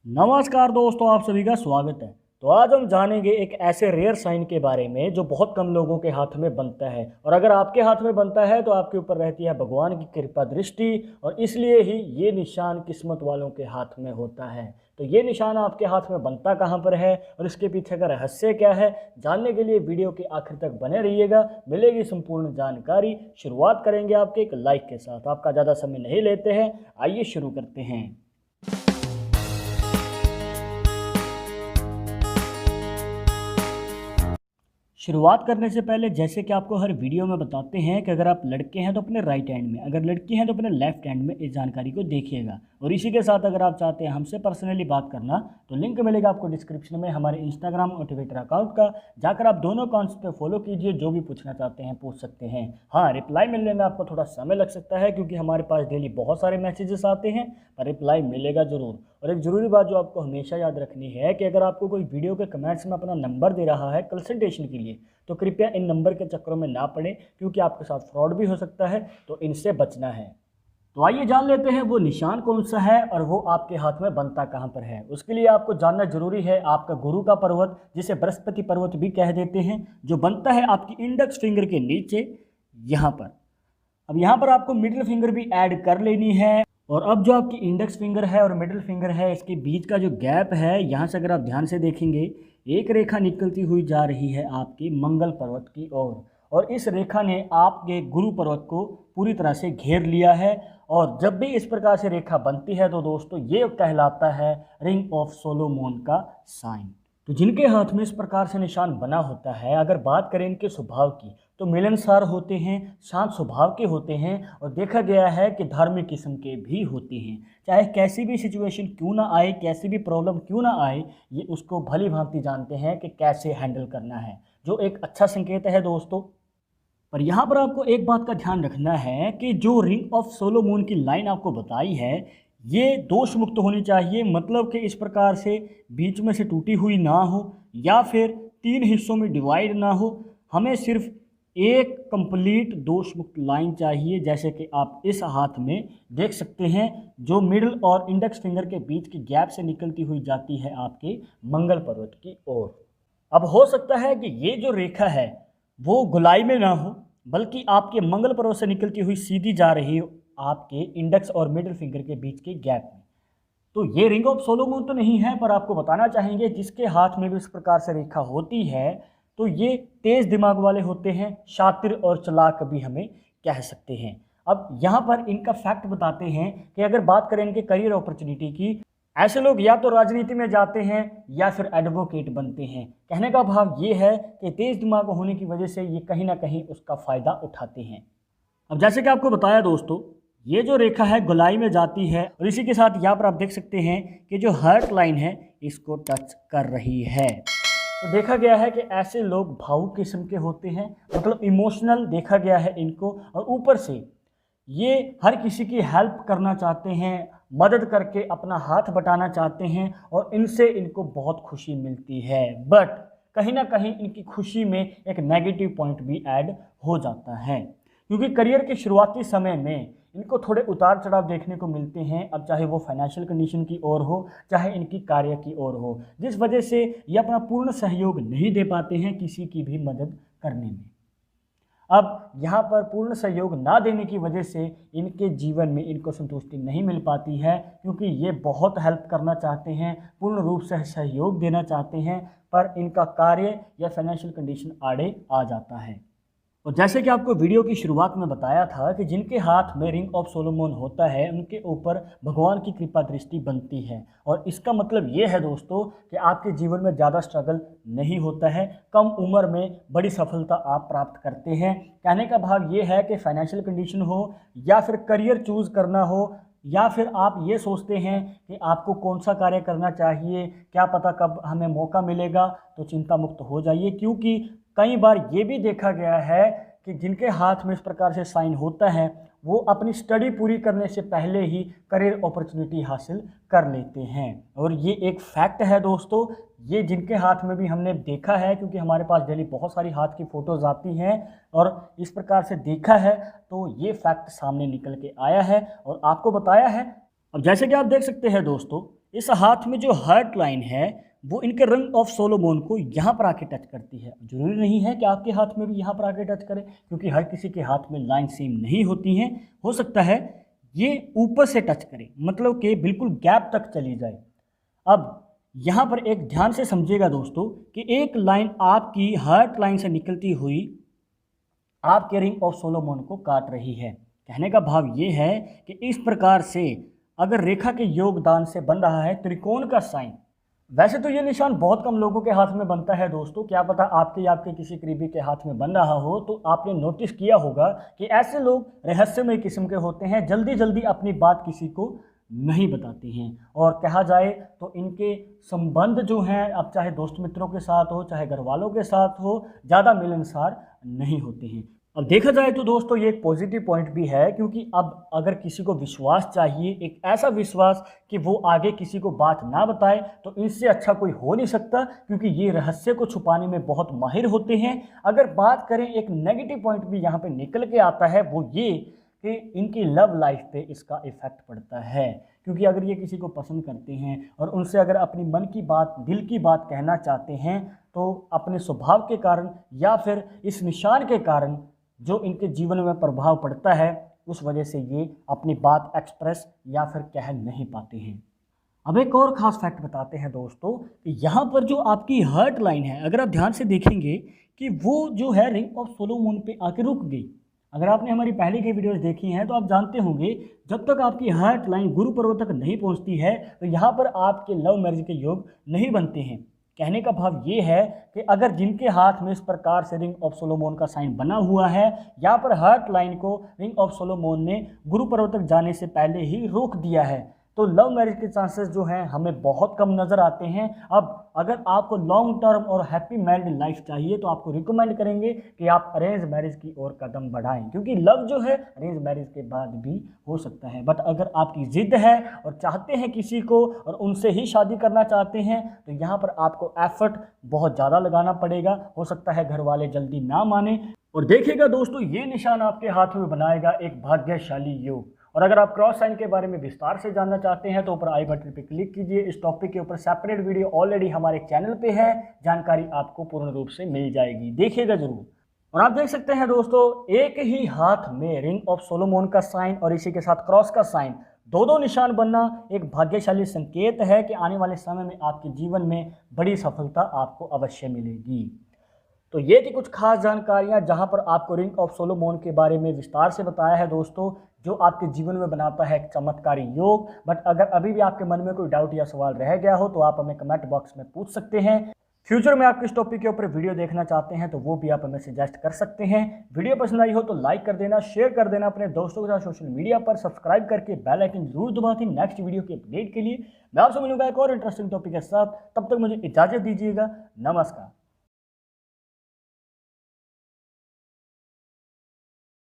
नमस्कार दोस्तों, आप सभी का स्वागत है। तो आज हम जानेंगे एक ऐसे रेयर साइन के बारे में जो बहुत कम लोगों के हाथ में बनता है, और अगर आपके हाथ में बनता है तो आपके ऊपर रहती है भगवान की कृपा दृष्टि, और इसलिए ही ये निशान किस्मत वालों के हाथ में होता है। तो ये निशान आपके हाथ में बनता कहाँ पर है और इसके पीछे का रहस्य क्या है, जानने के लिए वीडियो के आखिर तक बने रहिएगा, मिलेगी संपूर्ण जानकारी। शुरुआत करेंगे आपके एक लाइक के साथ। आपका ज़्यादा समय नहीं लेते हैं, आइए शुरू करते हैं। शुरुआत करने से पहले जैसे कि आपको हर वीडियो में बताते हैं कि अगर आप लड़के हैं तो अपने राइट हैंड में, अगर लड़की हैं तो अपने लेफ्ट हैंड में इस जानकारी को देखिएगा। और इसी के साथ अगर आप चाहते हैं हमसे पर्सनली बात करना तो लिंक मिलेगा आपको डिस्क्रिप्शन में हमारे इंस्टाग्राम और ट्विटर अकाउंट का, जाकर आप दोनों अकाउंट्स पे फॉलो कीजिए। जो भी पूछना चाहते हैं पूछ सकते हैं। हाँ, रिप्लाई मिलने में आपको थोड़ा समय लग सकता है क्योंकि हमारे पास डेली बहुत सारे मैसेजेस आते हैं, पर रिप्लाई मिलेगा ज़रूर। और एक ज़रूरी बात जो आपको हमेशा याद रखनी है कि अगर आपको कोई वीडियो के कमेंट्स में अपना नंबर दे रहा है कंसल्टेशन के लिए, तो कृपया इन नंबर के चक्करों में ना पड़े क्योंकि आपके साथ फ्रॉड भी हो सकता है, तो इनसे बचना है। तो आइए जान लेते हैं वो निशान कौन सा है और वो आपके हाथ में बनता कहाँ पर है। उसके लिए आपको जानना जरूरी है आपका गुरु का पर्वत, जिसे बृहस्पति पर्वत भी कह देते हैं, जो बनता है आपकी इंडेक्स फिंगर के नीचे यहाँ पर। अब यहाँ पर आपको मिडिल फिंगर भी ऐड कर लेनी है। और अब जो आपकी इंडेक्स फिंगर है और मिडिल फिंगर है, इसके बीच का जो गैप है, यहाँ से अगर आप ध्यान से देखेंगे एक रेखा निकलती हुई जा रही है आपकी मंगल पर्वत की ओर, और इस रेखा ने आपके गुरु पर्वत को पूरी तरह से घेर लिया है। और जब भी इस प्रकार से रेखा बनती है तो दोस्तों ये कहलाता है रिंग ऑफ सोलोमन का साइन। तो जिनके हाथ में इस प्रकार से निशान बना होता है, अगर बात करें इनके स्वभाव की, तो मिलनसार होते हैं, शांत स्वभाव के होते हैं, और देखा गया है कि धार्मिक किस्म के भी होते हैं। चाहे कैसी भी सिचुएशन क्यों ना आए, कैसी भी प्रॉब्लम क्यों ना आए, ये उसको भली भांति जानते हैं कि कैसे हैंडल करना है, जो एक अच्छा संकेत है दोस्तों। पर यहाँ पर आपको एक बात का ध्यान रखना है कि जो रिंग ऑफ सोलोमन की लाइन आपको बताई है, ये दोष मुक्त होनी चाहिए। मतलब कि इस प्रकार से बीच में से टूटी हुई ना हो या फिर 3 हिस्सों में डिवाइड ना हो। हमें सिर्फ एक कंप्लीट दोष मुक्त लाइन चाहिए, जैसे कि आप इस हाथ में देख सकते हैं, जो मिडिल और इंडेक्स फिंगर के बीच की गैप से निकलती हुई जाती है आपके मंगल पर्वत की ओर। अब हो सकता है कि ये जो रेखा है वो गोलाई में ना हो, बल्कि आपके मंगल पर्वत से निकलती हुई सीधी जा रही हो आपके इंडेक्स और मिडिल फिंगर के बीच के गैप में। तो ये रिंग ऑफ सोलोमन तो नहीं है, पर आपको बताना चाहेंगे जिसके हाथ में भी इस प्रकार से रेखा होती है तो ये तेज दिमाग वाले होते हैं, शातिर और चालाक भी हमें कह सकते हैं। अब यहाँ पर इनका फैक्ट बताते हैं कि अगर बात करें इनके करियर अपॉर्चुनिटी की, ऐसे लोग या तो राजनीति में जाते हैं या फिर एडवोकेट बनते हैं। कहने का भाव ये है कि तेज दिमाग होने की वजह से ये कहीं ना कहीं उसका फ़ायदा उठाते हैं। अब जैसे कि आपको बताया दोस्तों, ये जो रेखा है गोलाई में जाती है, और इसी के साथ यहाँ पर आप देख सकते हैं कि जो हार्ट लाइन है इसको टच कर रही है। तो देखा गया है कि ऐसे लोग भावुक किस्म के होते हैं, मतलब इमोशनल देखा गया है इनको, और ऊपर से ये हर किसी की हेल्प करना चाहते हैं, मदद करके अपना हाथ बटाना चाहते हैं, और इनसे इनको बहुत खुशी मिलती है। बट कहीं ना कहीं इनकी खुशी में एक नेगेटिव पॉइंट भी ऐड हो जाता है, क्योंकि करियर के शुरुआती समय में इनको थोड़े उतार चढ़ाव देखने को मिलते हैं। अब चाहे वो फाइनेंशियल कंडीशन की ओर हो, चाहे इनकी कार्य की ओर हो, जिस वजह से ये अपना पूर्ण सहयोग नहीं दे पाते हैं किसी की भी मदद करने में। अब यहाँ पर पूर्ण सहयोग ना देने की वजह से इनके जीवन में इनको संतुष्टि नहीं मिल पाती है, क्योंकि ये बहुत हेल्प करना चाहते हैं, पूर्ण रूप से सहयोग देना चाहते हैं, पर इनका कार्य या फाइनेंशियल कंडीशन आड़े आ जाता है। और जैसे कि आपको वीडियो की शुरुआत में बताया था कि जिनके हाथ में रिंग ऑफ सोलोमन होता है उनके ऊपर भगवान की कृपा दृष्टि बनती है, और इसका मतलब ये है दोस्तों कि आपके जीवन में ज़्यादा स्ट्रगल नहीं होता है, कम उम्र में बड़ी सफलता आप प्राप्त करते हैं। कहने का भाव ये है कि फाइनेंशियल कंडीशन हो या फिर करियर चूज़ करना हो, या फिर आप ये सोचते हैं कि आपको कौन सा कार्य करना चाहिए, क्या पता कब हमें मौका मिलेगा, तो चिंता मुक्त हो जाइए। क्योंकि कई बार ये भी देखा गया है कि जिनके हाथ में इस प्रकार से साइन होता है वो अपनी स्टडी पूरी करने से पहले ही करियर अपॉर्चुनिटी हासिल कर लेते हैं। और ये एक फैक्ट है दोस्तों, ये जिनके हाथ में भी हमने देखा है, क्योंकि हमारे पास डेली बहुत सारी हाथ की फ़ोटोज़ आती हैं और इस प्रकार से देखा है, तो ये फैक्ट सामने निकल के आया है और आपको बताया है। अब जैसे कि आप देख सकते हैं दोस्तों, इस हाथ में जो हार्ट लाइन है वो इनके रिंग ऑफ सोलोमोन को यहाँ पर आके टच करती है। जरूरी नहीं है कि आपके हाथ में भी यहाँ पर आके टच करे, क्योंकि हर किसी के हाथ में लाइन सेम नहीं होती हैं। हो सकता है ये ऊपर से टच करे, मतलब कि बिल्कुल गैप तक चली जाए। अब यहाँ पर एक ध्यान से समझिएगा दोस्तों कि एक लाइन आपकी हार्ट लाइन से निकलती हुई आपके रिंग ऑफ सोलोमोन को काट रही है। कहने का भाव ये है कि इस प्रकार से अगर रेखा के योगदान से बन रहा है त्रिकोण का साइन, वैसे तो ये निशान बहुत कम लोगों के हाथ में बनता है दोस्तों, क्या पता आपके या आपके किसी करीबी के हाथ में बन रहा हो। तो आपने नोटिस किया होगा कि ऐसे लोग रहस्यमय किस्म के होते हैं, जल्दी जल्दी अपनी बात किसी को नहीं बताते हैं, और कहा जाए तो इनके संबंध जो हैं, अब चाहे दोस्त मित्रों के साथ हो चाहे घर वालों के साथ हो, ज़्यादा मिलनसार नहीं होते हैं। अब देखा जाए तो दोस्तों ये एक पॉजिटिव पॉइंट भी है, क्योंकि अब अगर किसी को विश्वास चाहिए, एक ऐसा विश्वास कि वो आगे किसी को बात ना बताए, तो इनसे अच्छा कोई हो नहीं सकता, क्योंकि ये रहस्य को छुपाने में बहुत माहिर होते हैं। अगर बात करें एक नेगेटिव पॉइंट भी यहाँ पे निकल के आता है, वो ये कि इनकी लव लाइफ पे इसका इफ़ेक्ट पड़ता है। क्योंकि अगर ये किसी को पसंद करते हैं और उनसे अगर अपनी मन की बात, दिल की बात कहना चाहते हैं, तो अपने स्वभाव के कारण या फिर इस निशान के कारण जो इनके जीवन में प्रभाव पड़ता है, उस वजह से ये अपनी बात एक्सप्रेस या फिर कह नहीं पाते हैं। अब एक और ख़ास फैक्ट बताते हैं दोस्तों कि यहाँ पर जो आपकी हार्ट लाइन है, अगर आप ध्यान से देखेंगे कि वो जो है रिंग ऑफ सोलोमोन पे आके रुक गई। अगर आपने हमारी पहले की वीडियोस देखी हैं तो आप जानते होंगे, जब तक आपकी हार्ट लाइन गुरु पर्वत तक नहीं पहुँचती है तो यहाँ पर आपके लव मैरिज के योग नहीं बनते हैं। कहने का भाव ये है कि अगर जिनके हाथ में इस प्रकार से रिंग ऑफ सोलोमोन का साइन बना हुआ है, यहाँ पर हार्ट लाइन को रिंग ऑफ सोलोमोन ने गुरु पर्वत तक जाने से पहले ही रोक दिया है, तो लव मैरिज के चांसेस जो हैं हमें बहुत कम नज़र आते हैं। अब अगर आपको लॉन्ग टर्म और हैप्पी मैरिड लाइफ चाहिए तो आपको रिकमेंड करेंगे कि आप अरेंज मैरिज की ओर कदम बढ़ाएं, क्योंकि लव जो है अरेंज मैरिज के बाद भी हो सकता है। बट अगर आपकी ज़िद है और चाहते हैं किसी को और उनसे ही शादी करना चाहते हैं, तो यहाँ पर आपको एफर्ट बहुत ज़्यादा लगाना पड़ेगा। हो सकता है घर वाले जल्दी ना माने। और देखिएगा दोस्तों, ये निशान आपके हाथ में बनाएगा एक भाग्यशाली योग। और अगर आप क्रॉस साइन के बारे में विस्तार से जानना चाहते हैं तो ऊपर आई बटन पे क्लिक कीजिए। इस टॉपिक के ऊपर सेपरेट वीडियो ऑलरेडी हमारे चैनल पे है, जानकारी आपको पूर्ण रूप से मिल जाएगी, देखिएगा जरूर। और आप देख सकते हैं दोस्तों, एक ही हाथ में रिंग ऑफ सोलोमोन का साइन और इसी के साथ क्रॉस का साइन, दो निशान बनना एक भाग्यशाली संकेत है कि आने वाले समय में आपके जीवन में बड़ी सफलता आपको अवश्य मिलेगी। तो ये थी कुछ खास जानकारियां जहां पर आपको रिंग ऑफ सोलोमोन के बारे में विस्तार से बताया है दोस्तों, जो आपके जीवन में बनाता है एक चमत्कारी योग। बट अगर अभी भी आपके मन में कोई डाउट या सवाल रह गया हो तो आप हमें कमेंट बॉक्स में पूछ सकते हैं। फ्यूचर में आप किस टॉपिक के ऊपर वीडियो देखना चाहते हैं तो वो भी आप हमें सजेस्ट कर सकते हैं। वीडियो पसंद आई हो तो लाइक कर देना, शेयर कर देना अपने दोस्तों के साथ सोशल मीडिया पर, सब्सक्राइब करके बेल आइकन जरूर दबा दें नेक्स्ट वीडियो के अपडेट के लिए। मैं आपसे मिलूंगा एक और इंटरेस्टिंग टॉपिक के साथ, तब तक मुझे इजाज़त दीजिएगा। नमस्कार।